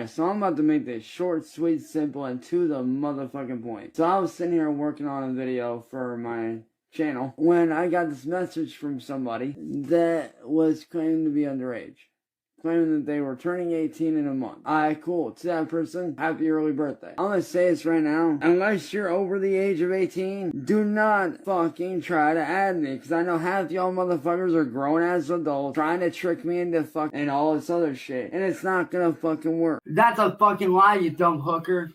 Alright, so I'm about to make this short, sweet, simple, and to the motherfucking point. So I was sitting here working on a video for my channel when I got this message from somebody that was claiming to be underage. Claiming that they were turning 18 in a month. Alright, cool. To that person, happy early birthday. I'm gonna say this right now. Unless you're over the age of 18, do not fucking try to add me. Because I know half y'all motherfuckers are grown as adults trying to trick me into fucking and all this other shit. And it's not gonna fucking work. That's a fucking lie, you dumb hooker.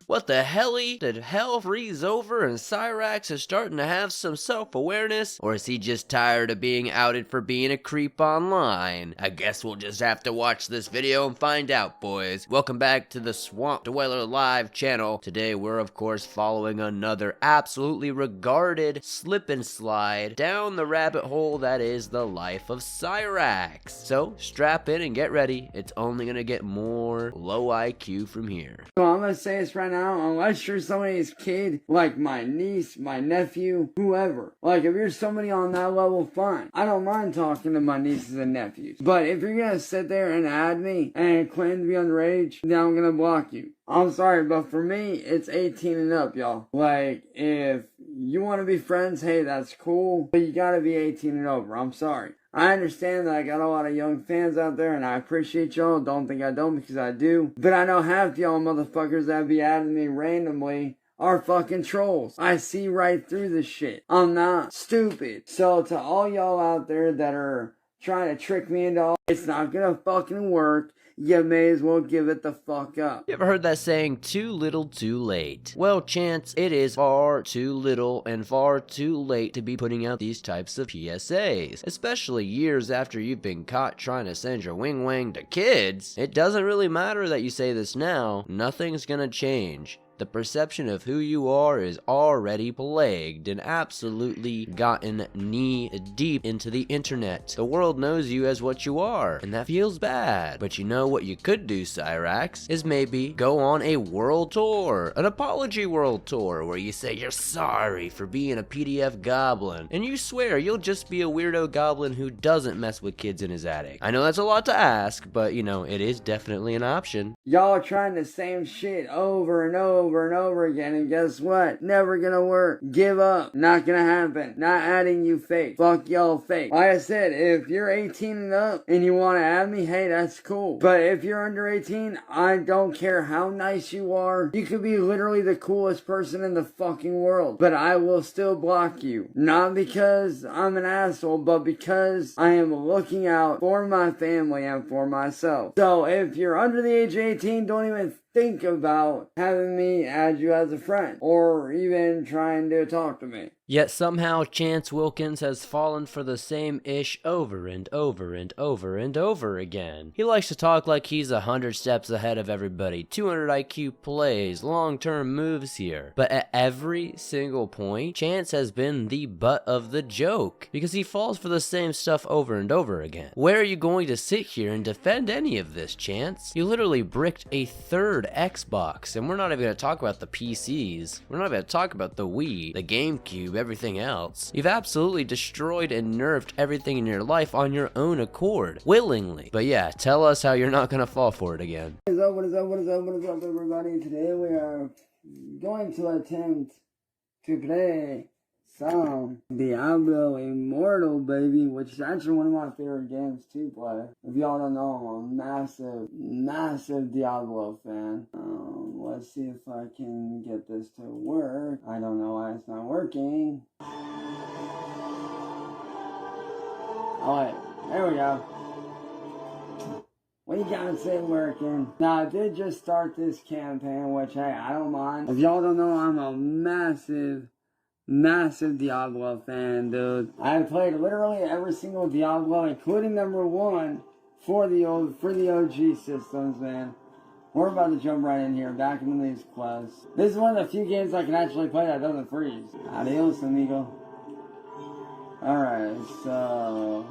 What the helly? Did hell freeze over and Cyrax is starting to have some self-awareness? Or is he just tired of being outed for being a creep online? I guess we'll just have to watch this video and find out, boys. Welcome back to the Swamp Dweller Live channel. Today we're of course following another absolutely regarded slip and slide down the rabbit hole that is the life of Cyrax. So strap in and get ready. It's only gonna get more low IQ from here. So I'm gonna say this right now. Unless you're somebody's kid, like my niece, my nephew, whoever. Like, if you're somebody on that level, fine. I don't mind talking to my nieces and nephews. But if you're gonna sit there and add me and claim to be underage, then I'm gonna block you. I'm sorry, but for me, it's 18 and up, y'all. Like, if you want to be friends, hey, that's cool. But you gotta be 18 and over. I'm sorry. I understand that I got a lot of young fans out there, and I appreciate y'all. Don't think I don't, because I do. But I know half y'all motherfuckers that be adding me randomly are fucking trolls. I see right through this shit. I'm not stupid. So to all y'all out there that are trying to trick me into all, it's not gonna fucking work. You may as well give it the fuck up. You ever heard that saying, too little too late? Well, Chance, it is far too little and far too late to be putting out these types of PSAs. Especially years after you've been caught trying to send your wing wang to kids. It doesn't really matter that you say this now, nothing's gonna change. The perception of who you are is already plagued and absolutely gotten knee deep into the internet. The world knows you as what you are, and that feels bad. But you know what you could do, Cyrax, is maybe go on a world tour, an apology world tour, where you say you're sorry for being a PDF goblin, and you swear you'll just be a weirdo goblin who doesn't mess with kids in his attic. I know that's a lot to ask, but you know, it is definitely an option. Y'all are trying the same shit over and over and over again, and guess what? Never gonna work. Give up. Not gonna happen. Not adding you fake. Fuck y'all fake. Like I said, if you're 18 and up and you wanna add me, hey, that's cool. But if you're under 18, I don't care how nice you are. You could be literally the coolest person in the fucking world, but I will still block you. Not because I'm an asshole, but because I am looking out for my family and for myself. So if you're under the age of 18, don't even think about having me add you as a friend, or even trying to talk to me. Yet somehow Chance Wilkins has fallen for the same ish over and over and over and over again. He likes to talk like he's 100 steps ahead of everybody, 200 IQ plays, long-term moves here. But at every single point, Chance has been the butt of the joke, because he falls for the same stuff over and over again. Where are you going to sit here and defend any of this, Chance? You literally bricked a third Xbox, and we're not even going to talk about the PCs. We're not even going to talk about the Wii, the GameCube, everything else. You've absolutely destroyed and nerfed everything in your life on your own accord, willingly. But yeah, tell us how you're not gonna fall for it again. What is up, everybody? Today we are going to attempt to play some Diablo Immortal, baby, which is actually one of my favorite games to play. If y'all don't know, I'm a massive Diablo fan. Let's see if I can get this to work. I don't know why it's not working. Alright, there we go. We got it working. Now, I did just start this campaign, which, hey, I don't mind. If y'all don't know, I'm a massive Diablo fan, dude. I've played literally every single Diablo, including number 1 for the OG systems, man. We're about to jump right in here, back into these quests. This is one of the few games I can actually play that doesn't freeze. Adios, amigo. Alright, so...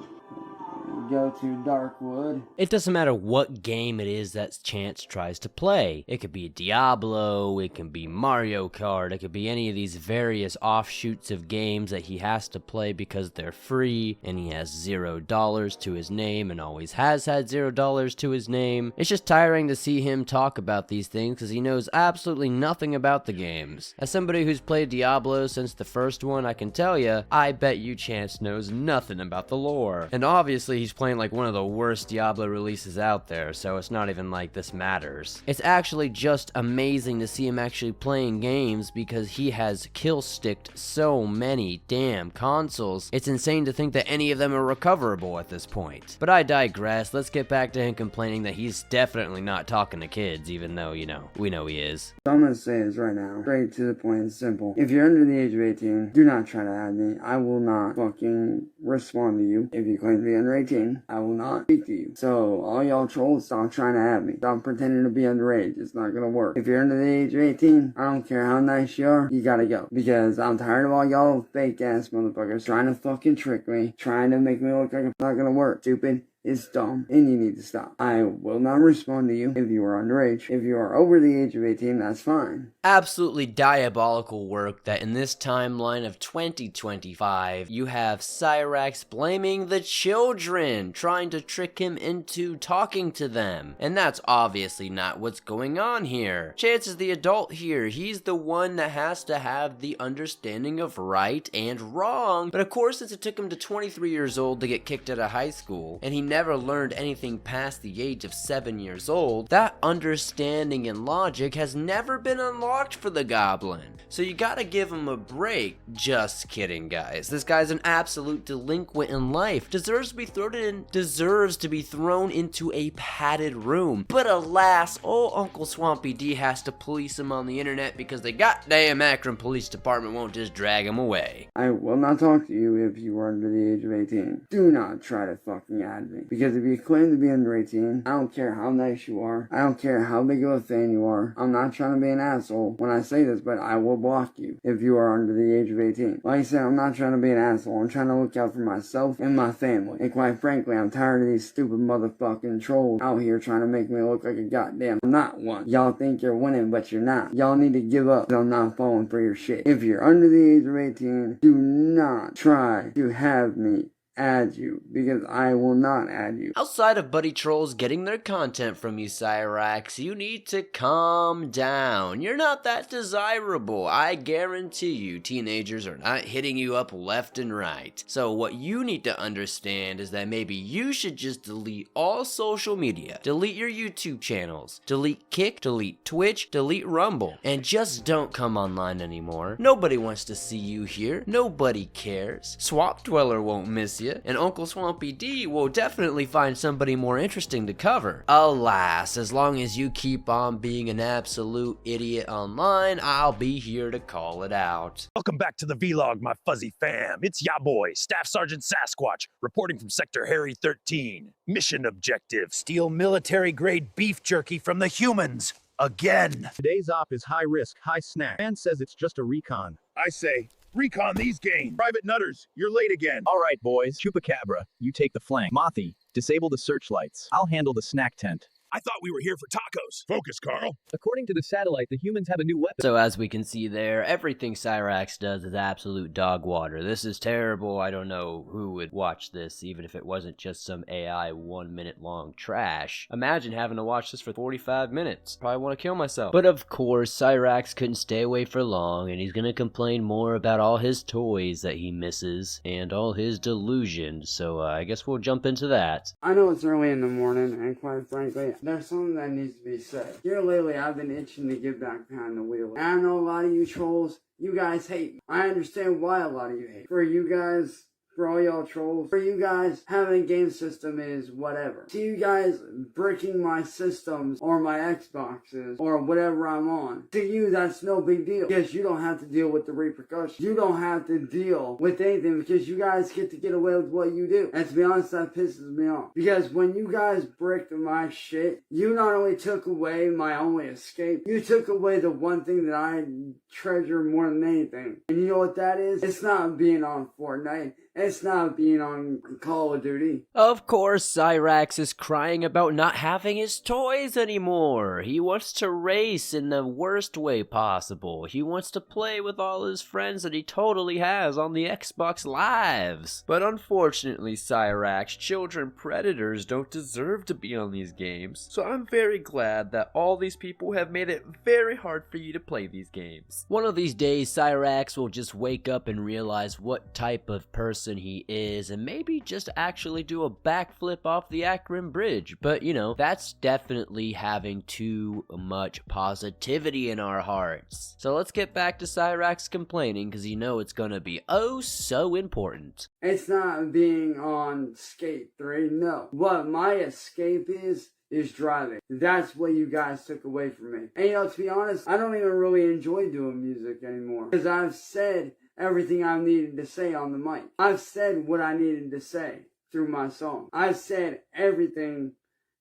go to Darkwood. It doesn't matter what game it is that Chance tries to play. It could be Diablo, it can be Mario Kart, it could be any of these various offshoots of games that he has to play because they're free and he has $0 to his name and always has had $0 to his name. It's just tiring to see him talk about these things because he knows absolutely nothing about the games. As somebody who's played Diablo since the first one, I can tell you, I bet you Chance knows nothing about the lore. And obviously he's playing like one of the worst Diablo releases out there, so it's not even like this matters. It's actually just amazing to see him actually playing games because he has kill-sticked so many damn consoles. It's insane to think that any of them are recoverable at this point. But I digress. Let's get back to him complaining that he's definitely not talking to kids, even though, you know, we know he is. So I'm gonna say this right now, straight to the point and simple. If you're under the age of 18, do not try to add me. I will not fucking respond to you. If you claim to be under 18, I will not speak to you. So all y'all trolls, stop trying to add me. Stop pretending to be underage. It's not gonna work. If you're under the age of 18, I don't care how nice you are, you gotta go. Because I'm tired of all y'all fake ass motherfuckers trying to fucking trick me, trying to make me look like it's not gonna work. Stupid. It's dumb, and you need to stop. I will not respond to you if you are underage. If you are over the age of 18, that's fine. Absolutely diabolical work that in this timeline of 2025, you have Cyrax blaming the children, trying to trick him into talking to them. And that's obviously not what's going on here. Chance is the adult here. He's the one that has to have the understanding of right and wrong. But of course, since it took him to 23 years old to get kicked out of high school, and he never learned anything past the age of 7 years old, that understanding and logic has never been unlocked for the goblin. So you gotta give him a break. Just kidding, guys. This guy's an absolute delinquent in life. Deserves to be thrown into a padded room. But alas, old Uncle Swampy D has to police him on the internet because the goddamn Akron Police Department won't just drag him away. I will not talk to you if you are under the age of 18. Do not try to fucking add me. Because if you claim to be under 18, I don't care how nice you are. I don't care how big of a fan you are. I'm not trying to be an asshole when I say this, but I will block you if you are under the age of 18. Like I said, I'm not trying to be an asshole. I'm trying to look out for myself and my family. And quite frankly, I'm tired of these stupid motherfucking trolls out here trying to make me look like a goddamn not one. Y'all think you're winning, but you're not. Y'all need to give up. I'm not falling for your shit. If you're under the age of 18, do not try to have me add you, because I will not add you. Outside of buddy trolls getting their content from you, Cyrax, you need to calm down. You're not that desirable. I guarantee you teenagers are not hitting you up left and right. So what you need to understand is that maybe you should just delete all social media, delete your YouTube channels, delete Kick, delete Twitch, delete Rumble, and just don't come online anymore. Nobody wants to see you here. Nobody cares. Swamp Dweller won't miss you. And Uncle Swampy D will definitely find somebody more interesting to cover. Alas, as long as you keep on being an absolute idiot online, I'll be here to call it out. Welcome back to the vlog, my fuzzy fam. It's ya boy, Staff Sergeant Sasquatch, reporting from Sector Harry 13. Mission objective: steal military-grade beef jerky from the humans. Again. Today's op is high risk, high snack. Man says it's just a recon. I say, recon these games. Private Nutters, you're late again. All right, boys. Chupacabra, you take the flank. Mothy, disable the searchlights. I'll handle the snack tent. I thought we were here for tacos. Focus, Carl. According to the satellite, the humans have a new weapon. So as we can see there, everything Cyrax does is absolute dog water. This is terrible. I don't know who would watch this, even if it wasn't just some AI 1 minute long trash. Imagine having to watch this for 45 minutes. Probably want to kill myself. But of course, Cyrax couldn't stay away for long, and he's gonna complain more about all his toys that he misses, and all his delusions, so I guess we'll jump into that. I know it's early in the morning, and quite frankly, there's something that needs to be said. Here lately, I've been itching to get back behind the wheel. And I know a lot of you trolls, you guys hate me. I understand why a lot of you hate. For you guys for all y'all trolls. For you guys, having a game system is whatever. To you guys, bricking my systems or my Xboxes or whatever I'm on, to you, that's no big deal. Because you don't have to deal with the repercussions. You don't have to deal with anything because you guys get to get away with what you do. And to be honest, that pisses me off. Because when you guys bricked my shit, you not only took away my only escape, you took away the one thing that I treasure more than anything. And you know what that is? It's not being on Fortnite. It's not being on Call of Duty. Of course, Cyrax is crying about not having his toys anymore. He wants to race in the worst way possible. He wants to play with all his friends that he totally has on the Xbox Lives. But unfortunately, Cyrax, children predators don't deserve to be on these games. So I'm very glad that all these people have made it very hard for you to play these games. One of these days, Cyrax will just wake up and realize what type of person he is and maybe just actually do a backflip off the Akron Bridge. But you know, that's definitely having too much positivity in our hearts. So let's get back to Cyrax complaining because you know it's gonna be oh so important. It's not being on Skate 3, no. What my escape is driving. That's what you guys took away from me. And you know, to be honest, I don't even really enjoy doing music anymore. Because I've said everything I needed to say on the mic. I've said what I needed to say through my song. I've said everything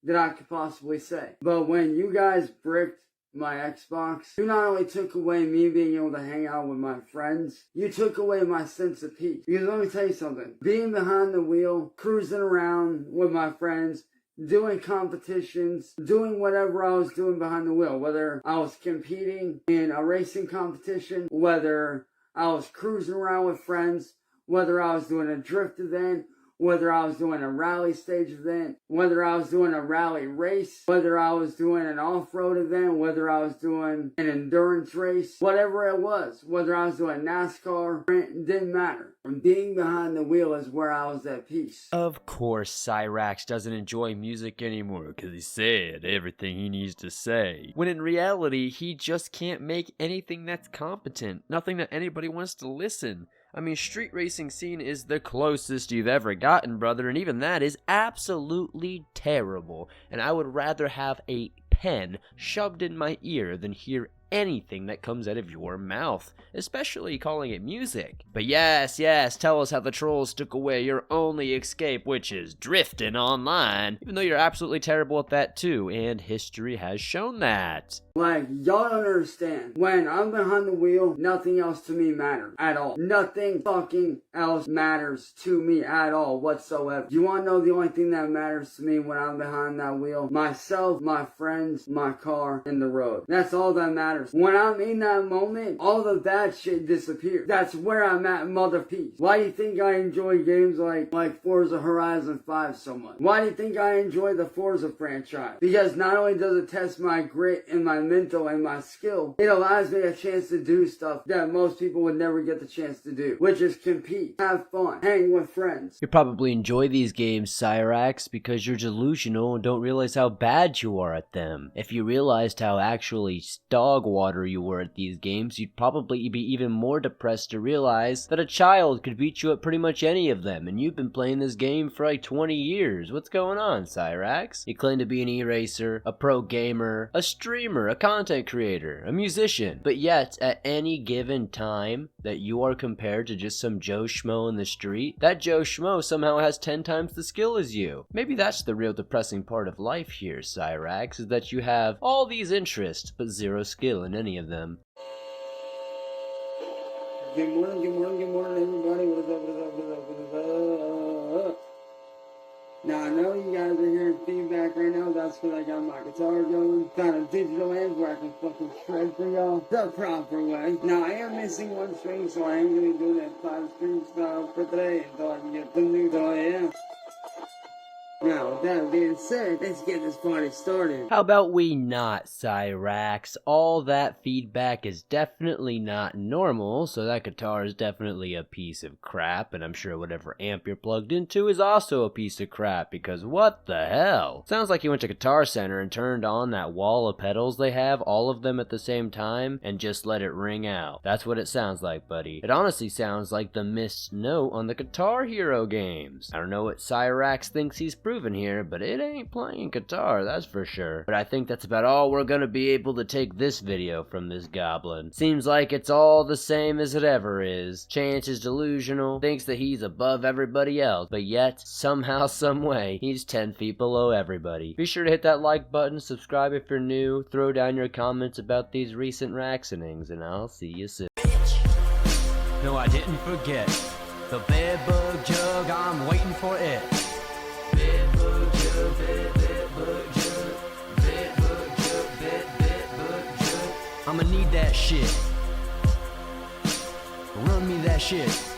that I could possibly say. But when you guys bricked my Xbox, you not only took away me being able to hang out with my friends, you took away my sense of peace. Because let me tell you something. Being behind the wheel, cruising around with my friends, doing competitions, doing whatever I was doing behind the wheel, whether I was competing in a racing competition, whether I was cruising around with friends, whether I was doing a drift event, whether I was doing a rally stage event, whether I was doing a rally race, whether I was doing an off-road event, whether I was doing an endurance race, whatever it was, whether I was doing NASCAR, it didn't matter. Being behind the wheel is where I was at peace. Of course, Cyrax doesn't enjoy music anymore because he said everything he needs to say. When in reality, he just can't make anything that's competent. Nothing that anybody wants to listen. I mean, street racing scene is the closest you've ever gotten, brother, and even that is absolutely terrible. And I would rather have a pen shoved in my ear than hear anything that comes out of your mouth, especially calling it music. But yes, tell us how the trolls took away your only escape, which is drifting online, even though you're absolutely terrible at that too, and history has shown that. Like, y'all don't understand. When I'm behind the wheel, nothing else to me matters at all. Nothing fucking else matters to me at all whatsoever. You wanna know the only thing that matters to me when I'm behind that wheel? Myself, my friends, my car, and the road. That's all that matters. When I'm in that moment, all the bad shit disappears. That's where I'm at, mother peace. Why do you think I enjoy games like Forza Horizon 5 so much? Why do you think I enjoy the Forza franchise? Because not only does it test my grit and my mental and my skill, it allows me a chance to do stuff that most people would never get the chance to do, which is compete, have fun, hang with friends. You probably enjoy these games, Cyrax, because you're delusional and don't realize how bad you are at them. If you realized how actually dog water you were at these games, you'd probably be even more depressed to realize that a child could beat you at pretty much any of them, and you've been playing this game for like 20 years. What's going on, Cyrax? You claim to be an e-racer, a pro gamer, a streamer, a content creator, a musician, but yet at any given time that you are compared to just some Joe Schmo in the street, that Joe Schmo somehow has 10 times the skill as you. Maybe that's the real depressing part of life here, Cyrax, is that you have all these interests but zero skill in any of them. Good morning, everybody. What is up? Now, I know you guys are hearing feedback right now. That's because I got my guitar going. Got a digital amp where I can fucking shred for y'all the proper way. Now, I am missing one string, so I am going to be doing that 5-string style for today until I can get the new. So, yeah. Now, with that being said, let's get this party started. How about we not, Cyrax? All that feedback is definitely not normal, so that guitar is definitely a piece of crap, and I'm sure whatever amp you're plugged into is also a piece of crap, because what the hell? Sounds like you went to Guitar Center and turned on that wall of pedals they have, all of them at the same time, and just let it ring out. That's what it sounds like, buddy. It honestly sounds like the missed note on the Guitar Hero games. I don't know what Cyrax thinks he's proven here, but it ain't playing guitar, that's for sure. But I think that's about all we're gonna be able to take this video from this goblin. Seems like it's all the same as it ever is. Chance is delusional, thinks that he's above everybody else, but yet, somehow, someway, he's 10 feet below everybody. Be sure to hit that like button, subscribe if you're new, throw down your comments about these recent Raxenings, and I'll see you soon. No, I didn't forget. The bedbug jug, I'm waiting for it. Bedbug jug, bedbug jug, bedbug jug, bedbug jug. I'ma need that shit. Run me that shit.